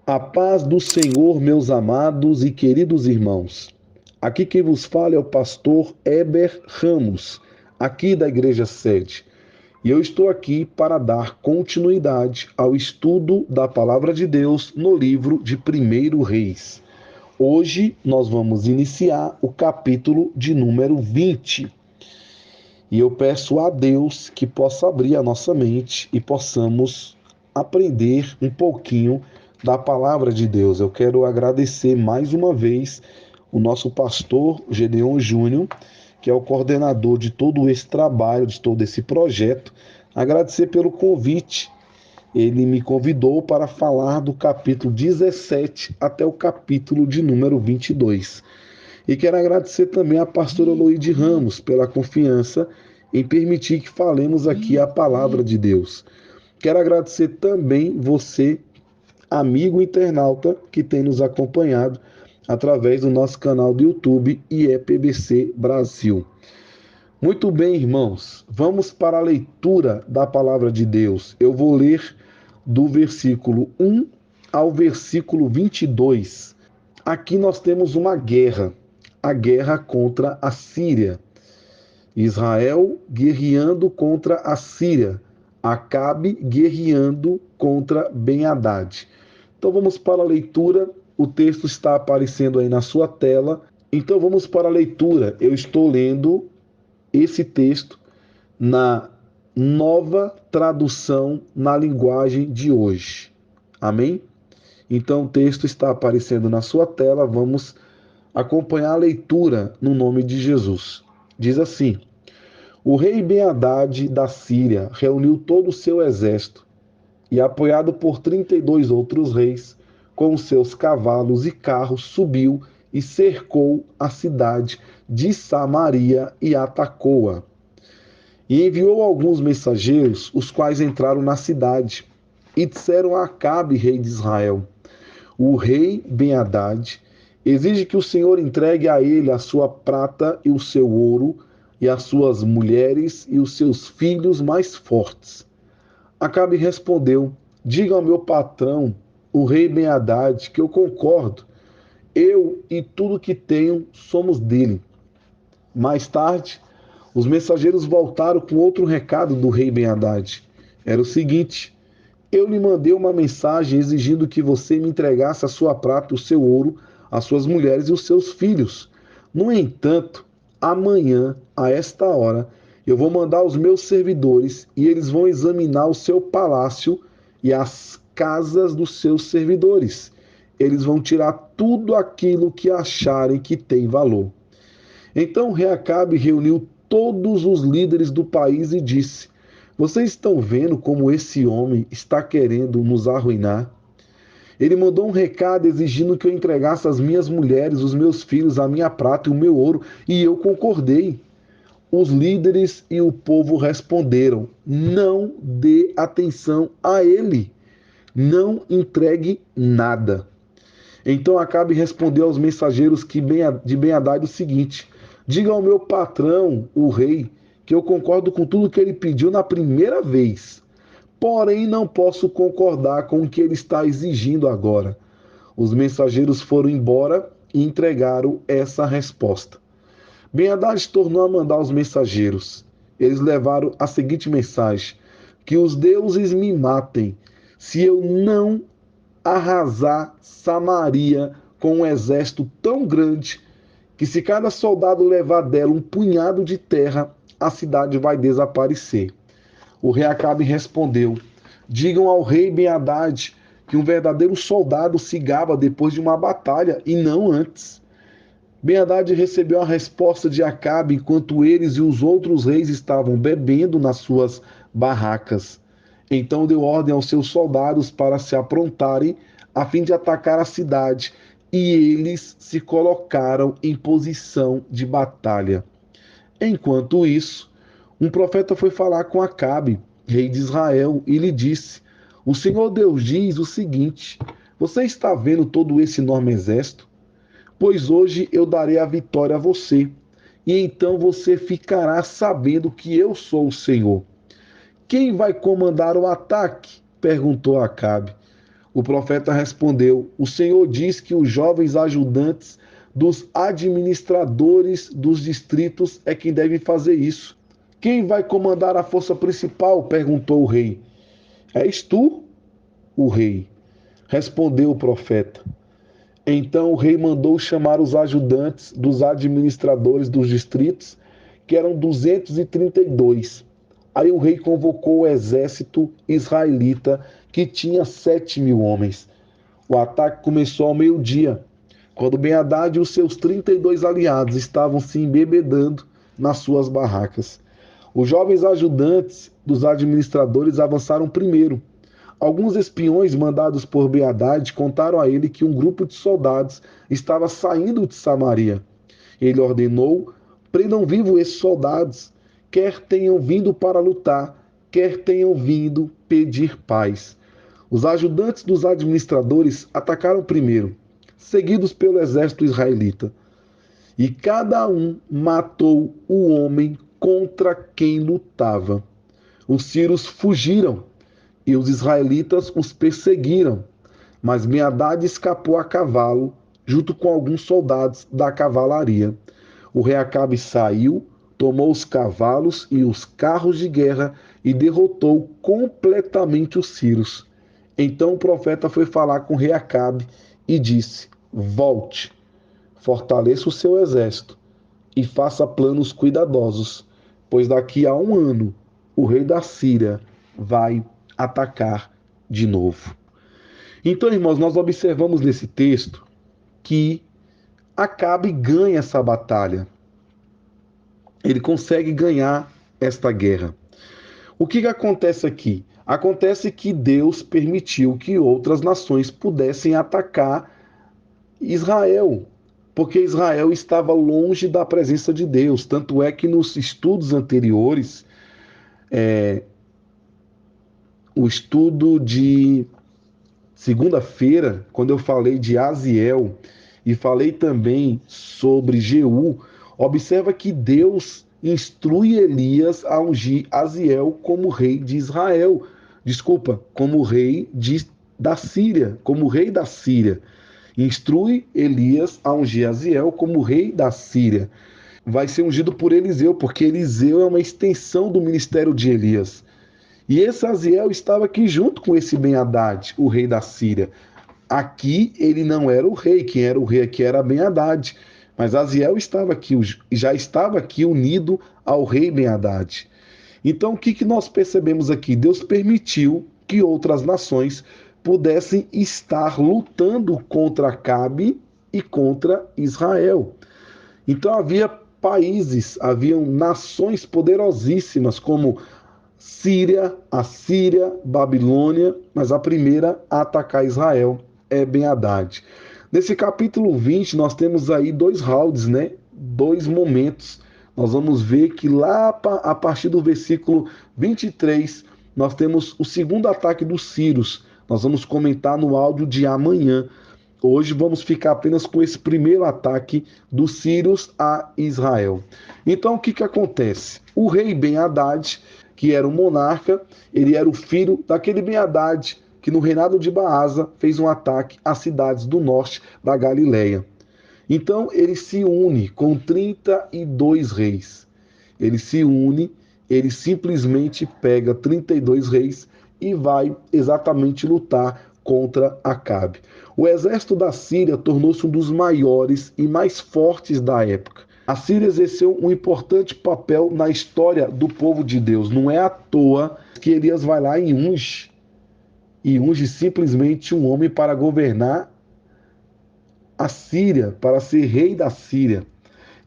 A paz do Senhor, meus amados e queridos irmãos. Aqui quem vos fala é o pastor Heber Ramos, aqui da Igreja Sede. E eu estou aqui para dar continuidade ao estudo da Palavra de Deus no livro de 1 Reis. Hoje nós vamos iniciar o capítulo de número 20. E eu peço a Deus que possa abrir a nossa mente e possamos aprender um pouquinho da palavra de Deus. Eu quero agradecer mais uma vez o nosso pastor Gedeon Júnior, que é o coordenador de todo esse trabalho, de todo esse projeto. Agradecer pelo convite. Ele me convidou para falar do capítulo 17 até o capítulo de número 22. E quero agradecer também à pastora Loide Ramos pela confiança em permitir que falemos aqui a palavra de Deus. Quero agradecer também você, amigo internauta, que tem nos acompanhado através do nosso canal do YouTube IEPBC Brasil. Muito bem, irmãos, vamos para a leitura da palavra de Deus. Eu vou ler do versículo 1 ao versículo 22. Aqui nós temos uma guerra, a guerra contra a Síria. Israel guerreando contra a Síria, Acabe guerreando contra Ben-Hadad. Então vamos para a leitura, o texto está aparecendo aí na sua tela. Então vamos para a leitura. Eu estou lendo esse texto na nova tradução na linguagem de hoje. Amém? Então o texto está aparecendo na sua tela, vamos acompanhar a leitura no nome de Jesus. Diz assim: o rei Ben-Hadad da Síria reuniu todo o seu exército e, apoiado por 32 outros reis, com seus cavalos e carros, subiu e cercou a cidade de Samaria e atacou-a. E enviou alguns mensageiros, os quais entraram na cidade e disseram a Acabe, rei de Israel: o rei Ben-Hadad exige que o Senhor entregue a ele a sua prata e o seu ouro, e as suas mulheres e os seus filhos mais fortes. Acabe respondeu: diga ao meu patrão, o rei Ben-Hadad, que eu concordo. Eu e tudo que tenho somos dele. Mais tarde, os mensageiros voltaram com outro recado do rei Ben-Hadad. Era o seguinte: eu lhe mandei uma mensagem exigindo que você me entregasse a sua prata, o seu ouro, as suas mulheres e os seus filhos. No entanto, amanhã, a esta hora, eu vou mandar os meus servidores e eles vão examinar o seu palácio e as casas dos seus servidores. Eles vão tirar tudo aquilo que acharem que tem valor. Então o rei Acabe reuniu todos os líderes do país e disse: vocês estão vendo como esse homem está querendo nos arruinar? Ele mandou um recado exigindo que eu entregasse as minhas mulheres, os meus filhos, a minha prata e o meu ouro, e eu concordei. Os líderes e o povo responderam: não dê atenção a ele, não entregue nada. Então Acabe respondeu aos mensageiros de Ben-Hadad o seguinte: diga ao meu patrão, o rei, que eu concordo com tudo que ele pediu na primeira vez. Porém, não posso concordar com o que ele está exigindo agora. Os mensageiros foram embora e entregaram essa resposta. Ben-Hadad tornou a mandar os mensageiros. Eles levaram a seguinte mensagem: que os deuses me matem se eu não arrasar Samaria com um exército tão grande que, se cada soldado levar dela um punhado de terra, a cidade vai desaparecer. O rei Acabe respondeu: digam ao rei Ben-Hadad que um verdadeiro soldado se gaba depois de uma batalha e não antes. Ben-Hadad recebeu a resposta de Acabe enquanto eles e os outros reis estavam bebendo nas suas barracas. Então deu ordem aos seus soldados para se aprontarem a fim de atacar a cidade, e eles se colocaram em posição de batalha. Enquanto isso, um profeta foi falar com Acabe, rei de Israel, e lhe disse: o Senhor Deus diz o seguinte: você está vendo todo esse enorme exército? Pois hoje eu darei a vitória a você, e então você ficará sabendo que eu sou o Senhor. Quem vai comandar o ataque? Perguntou Acabe. O profeta respondeu: o Senhor diz que os jovens ajudantes dos administradores dos distritos é quem deve fazer isso. Quem vai comandar a força principal? Perguntou o rei. És tu, o rei, respondeu o profeta. Então o rei mandou chamar os ajudantes dos administradores dos distritos, que eram 232. Aí o rei convocou o exército israelita, que tinha 7.000 homens. O ataque começou ao meio-dia, quando Ben-Hadad e os seus 32 aliados estavam se embebedando nas suas barracas. Os jovens ajudantes dos administradores avançaram primeiro. Alguns espiões mandados por Ben-Hadad contaram a ele que um grupo de soldados estava saindo de Samaria. Ele ordenou: prendam vivo esses soldados, quer tenham vindo para lutar, quer tenham vindo pedir paz. Os ajudantes dos administradores atacaram primeiro, seguidos pelo exército israelita. E cada um matou o homem contra quem lutava. Os sírios fugiram e os israelitas os perseguiram. Mas Ben-Hadad escapou a cavalo, junto com alguns soldados da cavalaria. O rei Acabe saiu, tomou os cavalos e os carros de guerra e derrotou completamente os sírios. Então o profeta foi falar com o rei Acabe e disse: volte, fortaleça o seu exército e faça planos cuidadosos, pois daqui a um ano o rei da Síria vai atacar de novo. Então, irmãos, nós observamos nesse texto que Acabe ganha essa batalha. Ele consegue ganhar esta guerra. O que acontece aqui? Acontece que Deus permitiu que outras nações pudessem atacar Israel, porque Israel estava longe da presença de Deus. Tanto é que nos estudos anteriores, o estudo de segunda-feira, quando eu falei de Aziel e falei também sobre Jeú, observa que Deus instrui Elias a ungir Aziel como rei de Israel. Desculpa, como rei da Síria, como rei da Síria. Instrui Elias a ungir Aziel como rei da Síria. Vai ser ungido por Eliseu, porque Eliseu é uma extensão do ministério de Elias. E esse Aziel estava aqui junto com esse Ben-Hadad, o rei da Síria. Aqui ele não era o rei, quem era o rei aqui era Ben-Hadad. Mas Aziel estava aqui, já estava aqui unido ao rei Ben-Hadad. Então o que nós percebemos aqui? Deus permitiu que outras nações pudessem estar lutando contra Acabe e contra Israel. Então havia países, haviam nações poderosíssimas como Síria, Assíria, Babilônia, mas a primeira a atacar Israel é Ben-Hadad. Nesse capítulo 20 nós temos aí dois rounds, né? Dois momentos. Nós vamos ver que lá a partir do versículo 23 nós temos o segundo ataque dos sírios. Nós vamos comentar no áudio de amanhã. Hoje vamos ficar apenas com esse primeiro ataque dos sírios a Israel. Então o que acontece? O rei Ben-Hadad, que era o monarca, ele era o filho daquele Ben-Hadad que no reinado de Baasa fez um ataque às cidades do norte da Galileia. Então ele se une com 32 reis. Ele se une, ele simplesmente pega 32 reis e vai exatamente lutar contra Acabe. O exército da Síria tornou-se um dos maiores e mais fortes da época. A Síria exerceu um importante papel na história do povo de Deus. Não é à toa que Elias vai lá e unge simplesmente um homem para governar a Síria, para ser rei da Síria.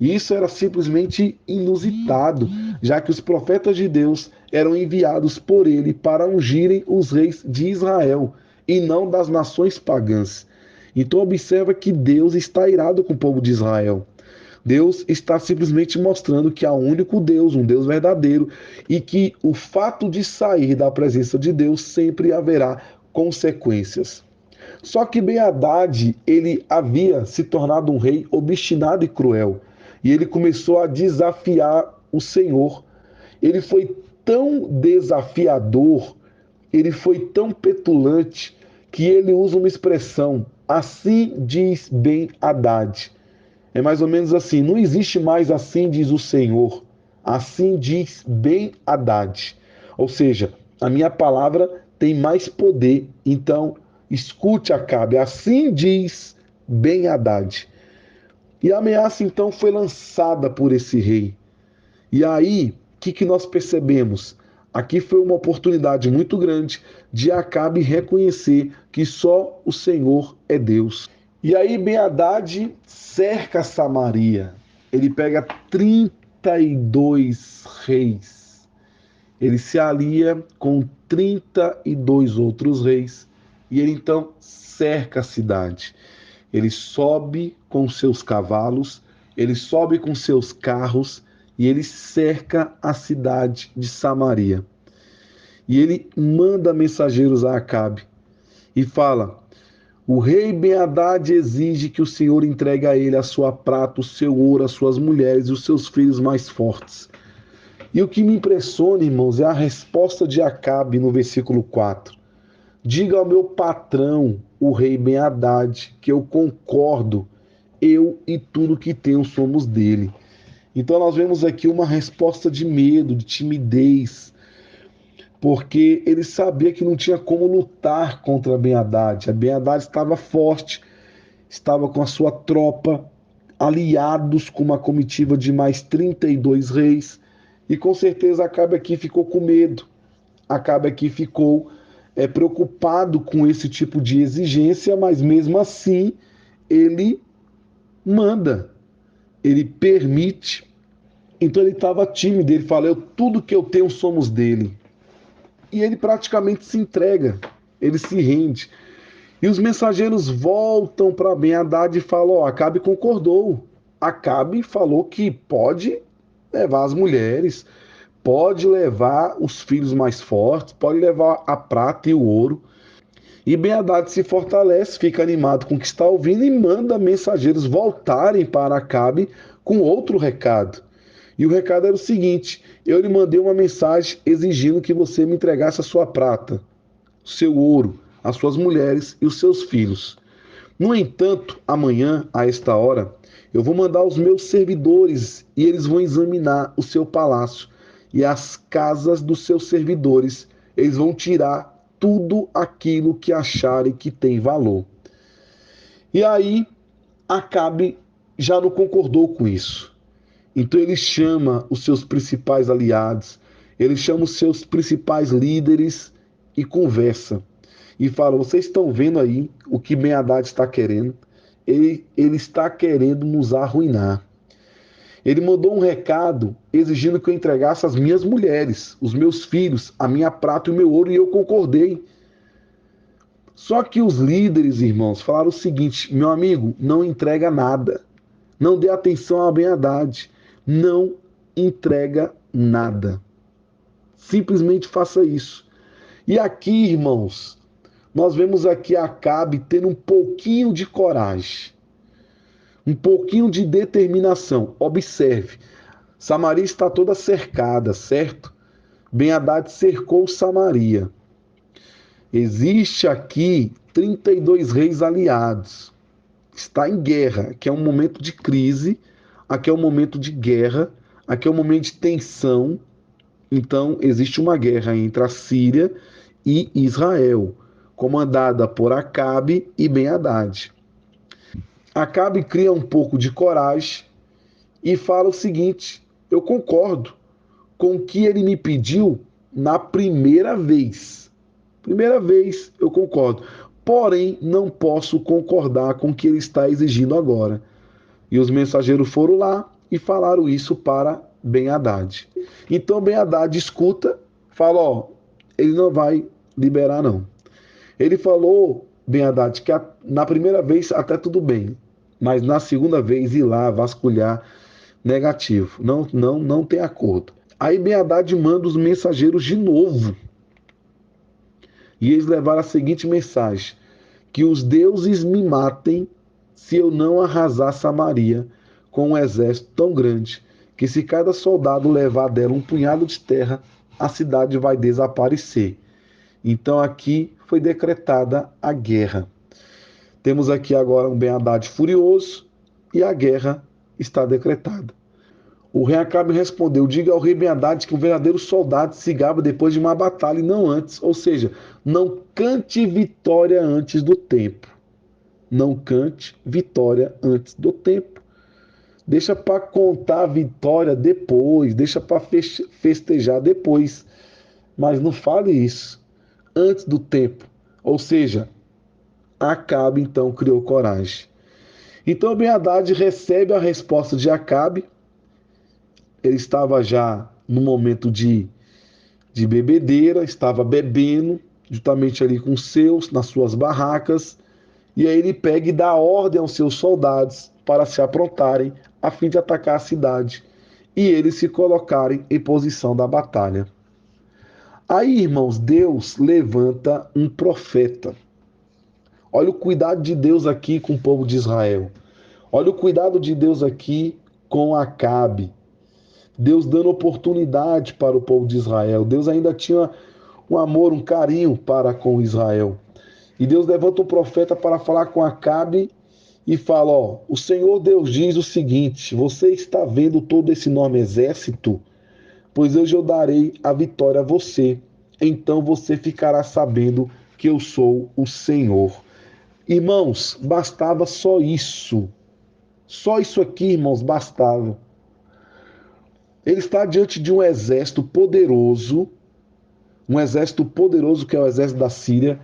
E isso era simplesmente inusitado, já que os profetas de Deus eram enviados por ele para ungirem os reis de Israel e não das nações pagãs. Então observa que Deus está irado com o povo de Israel. Deus está simplesmente mostrando que há um único Deus, um Deus verdadeiro, e que o fato de sair da presença de Deus sempre haverá consequências. Só que Ben-Hadad, ele havia se tornado um rei obstinado e cruel, e ele começou a desafiar o Senhor. Ele foi tão desafiador, ele foi tão petulante, que ele usa uma expressão, assim diz Ben-Hadad. É mais ou menos assim, não existe mais assim diz o Senhor, assim diz Ben-Hadad. Ou seja, a minha palavra tem mais poder, então escute, Acabe, assim diz Ben-Hadad. E a ameaça então foi lançada por esse rei. E aí, o que nós percebemos? Aqui foi uma oportunidade muito grande de Acabe reconhecer que só o Senhor é Deus. E aí Ben-Hadad cerca Samaria. Ele pega 32 reis. Ele se alia com 32 outros reis. E ele então cerca a cidade. Ele sobe com seus cavalos, ele sobe com seus carros e ele cerca a cidade de Samaria. E ele manda mensageiros a Acabe e fala: o rei Ben-Hadad exige que o Senhor entregue a ele a sua prata, o seu ouro, as suas mulheres e os seus filhos mais fortes. E o que me impressiona, irmãos, é a resposta de Acabe no versículo 4. Diga ao meu patrão, o rei Ben-Hadad, que eu concordo, eu e tudo que tenho somos dele. Então nós vemos aqui uma resposta de medo, de timidez, porque ele sabia que não tinha como lutar contra Ben-Hadad. A Ben-Hadad estava forte, estava com a sua tropa, aliados com uma comitiva de mais 32 reis, e com certeza Acabe aqui ficou com medo, Acabe aqui ficou preocupado com esse tipo de exigência, mas mesmo assim ele manda, ele permite. Então ele estava tímido, ele fala: tudo que eu tenho somos dele. E ele praticamente se entrega, ele se rende. E os mensageiros voltam para Ben-Hadad e falam: Acabe concordou. Acabe falou que pode levar as mulheres, pode levar os filhos mais fortes, pode levar a prata e o ouro. E Ben-Hadad se fortalece, fica animado com o que está ouvindo e manda mensageiros voltarem para Acabe com outro recado. E o recado era o seguinte: eu lhe mandei uma mensagem exigindo que você me entregasse a sua prata, o seu ouro, as suas mulheres e os seus filhos. No entanto, amanhã, a esta hora, eu vou mandar os meus servidores e eles vão examinar o seu palácio e as casas dos seus servidores. Eles vão tirar tudo aquilo que acharem que tem valor. E aí, Acabe já não concordou com isso. Então ele chama os seus principais aliados, ele chama os seus principais líderes e conversa. E fala: vocês estão vendo aí o que Ben-Hadad está querendo? Ele está querendo nos arruinar. Ele mandou um recado exigindo que eu entregasse as minhas mulheres, os meus filhos, a minha prata e o meu ouro, e eu concordei. Só que os líderes, irmãos, falaram o seguinte: meu amigo, não entrega nada. Não dê atenção a Ben-Hadad. Não entrega nada. Simplesmente faça isso. E aqui, irmãos, nós vemos aqui Acabe tendo um pouquinho de coragem, um pouquinho de determinação. Observe, Samaria está toda cercada, certo? Ben-Hadad cercou Samaria. Existe aqui 32 reis aliados. Está em guerra. Aqui é um momento de crise, aqui é um momento de guerra, aqui é um momento de tensão. Então, existe uma guerra entre a Síria e Israel, comandada por Acabe e Ben-Hadad. Acabe cria um pouco de coragem e fala o seguinte: eu concordo com o que ele me pediu na primeira vez. Primeira vez eu concordo. Porém, não posso concordar com o que ele está exigindo agora. E os mensageiros foram lá e falaram isso para Ben-Hadad. Então Ben-Hadad escuta, fala: ele não vai liberar não. Ele falou, Ben-Hadad, que na primeira vez até tudo bem, mas na segunda vez ir lá vasculhar, negativo, não tem acordo. Aí Ben-Hadad manda os mensageiros de novo. E eles levaram a seguinte mensagem: que os deuses me matem se eu não arrasar Samaria com um exército tão grande, que se cada soldado levar dela um punhado de terra, a cidade vai desaparecer. Então aqui foi decretada a guerra. Temos aqui agora um Ben-Hadad furioso e a guerra está decretada. O rei Acabe respondeu: diga ao rei Ben-Hadad que um verdadeiro soldado se gaba depois de uma batalha e não antes. Ou seja, não cante vitória antes do tempo. Não cante vitória antes do tempo. Deixa para contar a vitória depois, deixa para festejar depois. Mas não fale isso antes do tempo. Ou seja, Acabe então criou coragem. Então Ben-Hadad recebe a resposta de Acabe. Ele estava já no momento de bebedeira, estava bebendo, juntamente ali com os seus, nas suas barracas. E aí ele pega e dá ordem aos seus soldados para se aprontarem a fim de atacar a cidade e eles se colocarem em posição da batalha. Aí, irmãos, Deus levanta um profeta. Olha o cuidado de Deus aqui com o povo de Israel. Olha o cuidado de Deus aqui com Acabe. Deus dando oportunidade para o povo de Israel. Deus ainda tinha um amor, um carinho para com Israel. E Deus levanta um profeta para falar com Acabe e fala: ó, o Senhor Deus diz o seguinte: você está vendo todo esse enorme exército? Pois hoje eu darei a vitória a você. Então você ficará sabendo que eu sou o Senhor. Irmãos, bastava só isso. Só isso aqui, irmãos, bastava. Ele está diante de um exército poderoso que é o exército da Síria,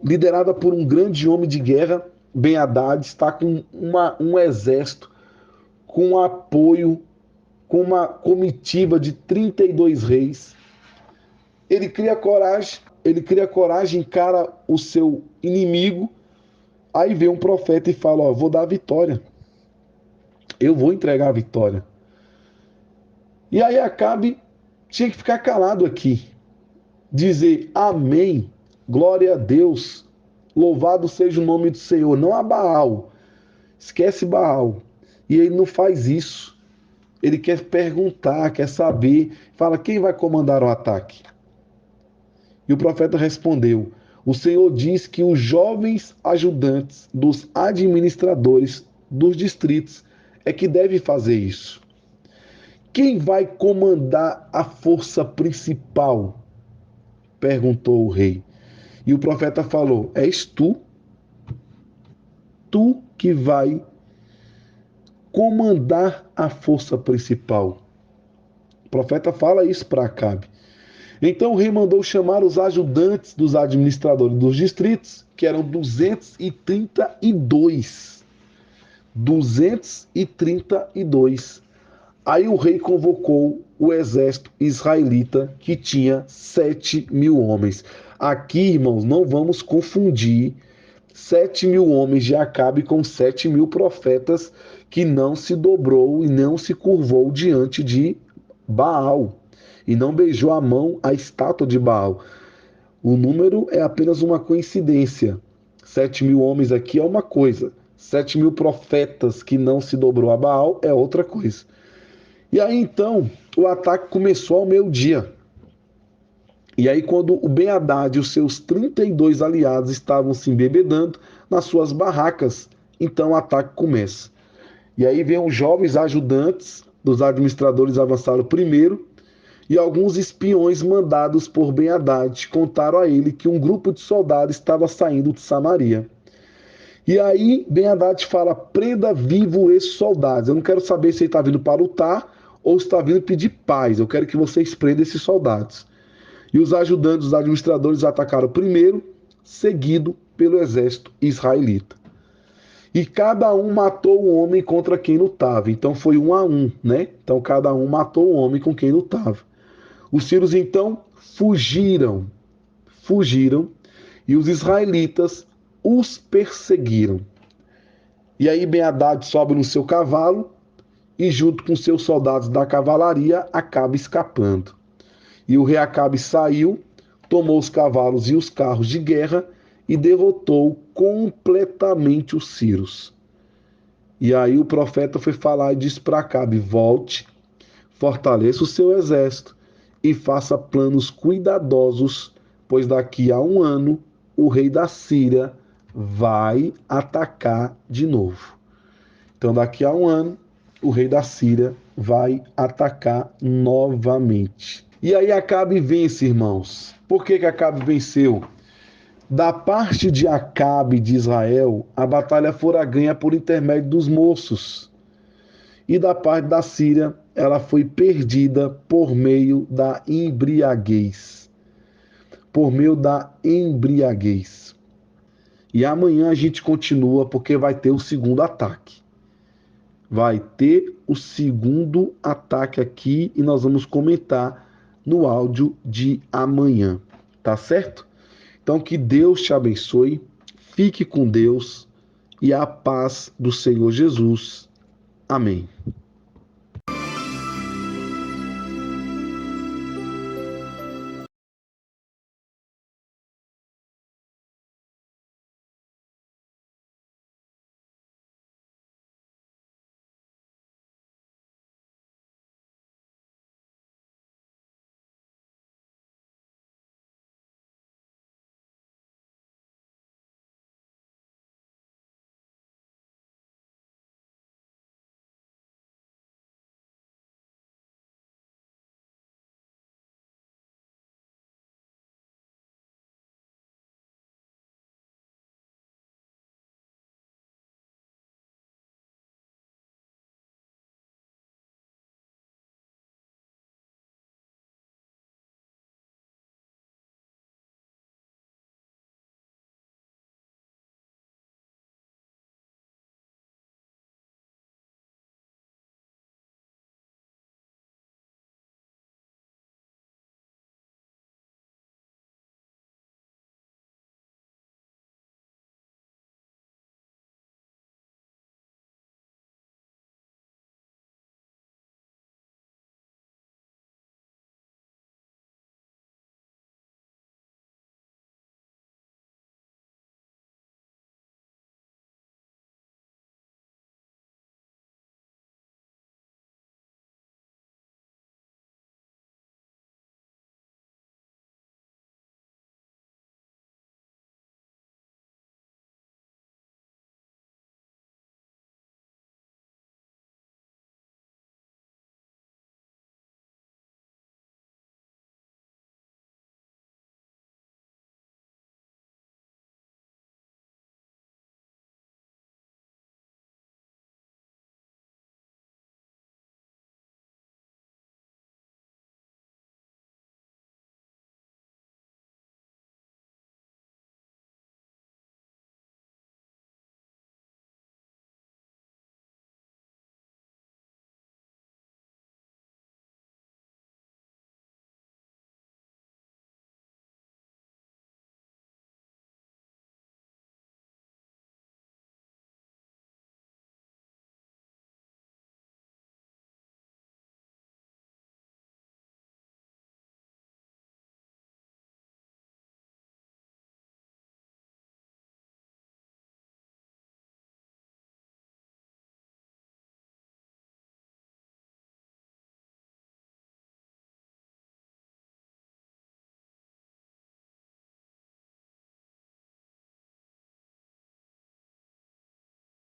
liderada por um grande homem de guerra, Ben-Hadad, está com um exército, com apoio, com uma comitiva de 32 reis. Ele cria coragem, encara o seu inimigo, aí vem um profeta e fala: ó, vou dar a vitória, eu vou entregar a vitória. E aí Acabe tinha que ficar calado aqui, dizer amém, glória a Deus, louvado seja o nome do Senhor, não a Baal, esquece Baal. E ele não faz isso, ele quer perguntar, quer saber, fala: quem vai comandar o ataque? E o profeta respondeu: o Senhor diz que os jovens ajudantes dos administradores dos distritos é que devem fazer isso. Quem vai comandar a força principal? Perguntou o rei. E o profeta falou: és tu? Tu que vai comandar a força principal. O profeta fala isso para Acabe. Então o rei mandou chamar os ajudantes dos administradores dos distritos, que eram 232. 232. Aí o rei convocou o exército israelita, que tinha 7.000 homens. Aqui, irmãos, não vamos confundir 7.000 homens de Acabe com 7.000 profetas que não se dobrou e não se curvou diante de Baal e não beijou a mão à estátua de Baal. O número é apenas uma coincidência. 7.000 homens aqui é uma coisa, 7.000 profetas que não se dobrou a Baal é outra coisa. E aí então o ataque começou ao meio-dia. E aí quando o Ben-Hadad e os seus 32 aliados estavam se embebedando nas suas barracas, então o ataque começa. E aí vem os jovens ajudantes dos administradores avançaram primeiro, e alguns espiões mandados por Ben-Hadad contaram a ele que um grupo de soldados estava saindo de Samaria. E aí Ben-Hadad fala: prenda vivo esses soldados. Eu não quero saber se ele está vindo para lutar ou está vindo pedir paz. Eu quero que vocês prendam esses soldados. E os ajudantes, os administradores atacaram primeiro, seguido pelo exército israelita. E cada um matou o homem contra quem lutava. Então foi 1-1, né? Então cada um matou o homem com quem lutava. Os sírios então fugiram, e os israelitas os perseguiram. E aí Ben-Hadad sobe no seu cavalo e junto com seus soldados da cavalaria acaba escapando. E o rei Acabe saiu, tomou os cavalos e os carros de guerra e derrotou completamente os sírios. E aí o profeta foi falar e disse para Acabe: volte, fortaleça o seu exército e faça planos cuidadosos pois daqui a um ano o rei da Síria vai atacar de novo. Então, daqui a um ano, o rei da Síria vai atacar novamente. E aí Acabe vence, irmãos. Por que Acabe venceu? Da parte de Acabe de Israel, a batalha fora ganha por intermédio dos moços. E da parte da Síria, ela foi perdida por meio da embriaguez. Por meio da embriaguez. E amanhã a gente continua porque vai ter o segundo ataque. Vai ter o segundo ataque aqui e nós vamos comentar no áudio de amanhã, tá certo? Então que Deus te abençoe, fique com Deus e a paz do Senhor Jesus. Amém.